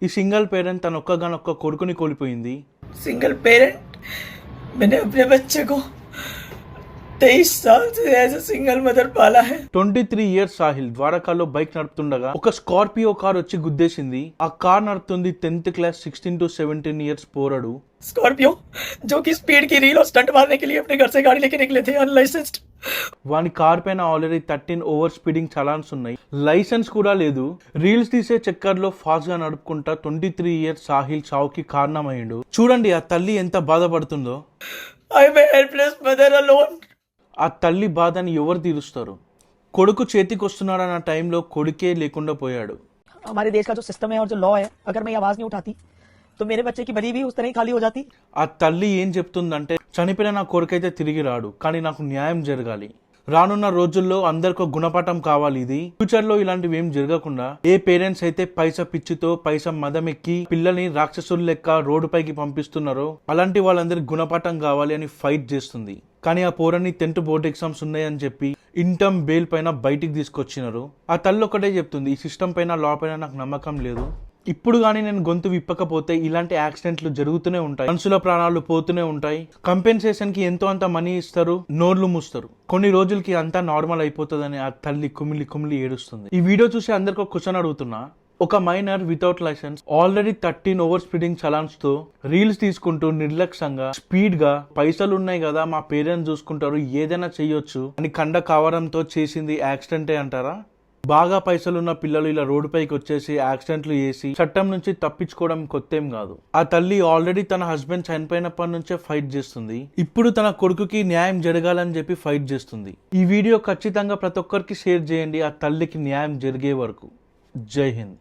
ఈ single parent తన ఒక్కగానొక్క కొడుకుని కోల్పోయింది. सिंगल पेरेंट, मैंने अपने बच्चे को 23 साल से एज अ सिंगल मदर पाला है. 23 ఇయర్స్ సాహిల్ ద్వారకాలో బైక్ నడుపుతుండగా ఒక స్కార్పియో కార్ వచ్చి గుద్దేసింది. ఆ కార్ నడుపుతుంది 10th క్లాస్ 16 to 17 ఇయర్స్ పోరడు. स्कॉर्पियो जो कि स्पीड की रील और स्टंट मारने के लिए अपने घर से गाड़ी लेके निकले थे अनलाइसेंस्ड. వాని కార్ పైన ఆల్రెడీ 13 ఓవర్ స్పీడింగ్ చలాన్స్ ఉన్నాయి. లైసెన్స్ కూడా లేదు. రీల్స్ తీసే చక్కర్లో ఫాస్ట్ గా నడుపుకుంటా 23 ఇయర్స్ సాహిల్ చావుకి కారణమయ్యాడు. చూడండి ఆ తల్లి ఎంత బాధపడుతుందో. I am a helpless mother alone. ఆ తల్లి బాధని ఎవరు తీరుస్తారు? కొడుకు చేతికి వస్తున్నాడన్న టైంలో కొడుకే లేకుండా పోయాడు. हमारे देश का जो सिस्टम है और जो लॉ है, अगर मैं ये आवाज नहीं उठाती तो मेरे बच्चे की बली भी उस तरह ही खाली हो जाती. ఆ తల్లి ఏం చెప్తుందంటే, చనిపోయిన నా కొడుకైతే తిరిగి రాడు, కానీ నాకు న్యాయం జరగాలి. రానున్న రోజుల్లో అందరికీ గుణపాఠం కావాలి. ఇది ఫ్యూచర్ లో ఇలాంటివి ఏం జరగకుండా ఏ పేరెంట్స్ అయితే పైసా పిచ్చితో పైసా మదం ఎక్కి పిల్లల్ని రాక్షసులు లెక్క రోడ్డు పైకి పంపిస్తున్నారో అలాంటి వాళ్ళందరికి గుణపాఠం కావాలి అని ఫైట్ చేస్తుంది. కానీ ఆ పోరని 10th బోర్డ్ ఎగ్జామ్స్ ఉన్నాయని చెప్పి ఇంటర్మ్ బెయిల్ పైన బయటికి తీసుకొచ్చినారు. ఆ తల్లి ఒకటే చెప్తుంది, ఈ సిస్టమ్ పైన లా పైన నాకు నమ్మకం లేదు. ఇప్పుడు కానీ నేను గొంతు విప్పకపోతే ఇలాంటి యాక్సిడెంట్లు జరుగుతూనే ఉంటాయి, మనుషుల ప్రాణాలు పోతూనే ఉంటాయి. కంపెన్సేషన్ కి ఎంతో అంత మనీ ఇస్తారు, నోర్లు మూస్తారు. కొన్ని రోజులకి అంతా నార్మల్ అయిపోతుందని ఆ తల్లి కుమిలి కుమిలి ఏడుస్తుంది. ఈ వీడియో చూసి అందరికి ఒక క్వశ్చన్ అడుగుతున్నా. ఒక minor without license already 13 over speeding challans తో రీల్స్ తీసుకుంటూ నిర్లక్ష్యంగా స్పీడ్ గా పైసలు ఉన్నాయి కదా మా పేరెంట్స్ చూసుకుంటారు ఏదైనా చెయ్యొచ్చు అని కండ కావడంతో చేసింది యాక్సిడెంటే అంటారా? బాగా పైసలున్న పిల్లలు ఇలా రోడ్డు పైకి వచ్చేసి యాక్సిడెంట్లు చేసి చట్టం నుంచి తప్పించుకోవడం కొత్తేం కాదు. ఆ తల్లి ఆల్రెడీ తన హస్బెండ్ చనిపోయినప్పటి నుంచే ఫైట్ చేస్తుంది. ఇప్పుడు తన కొడుకుకి న్యాయం జరగాలని చెప్పి ఫైట్ చేస్తుంది. ఈ వీడియో ఖచ్చితంగా ప్రతి ఒక్కరికి షేర్ చేయండి, ఆ తల్లికి న్యాయం జరిగే వరకు. జై హింద్.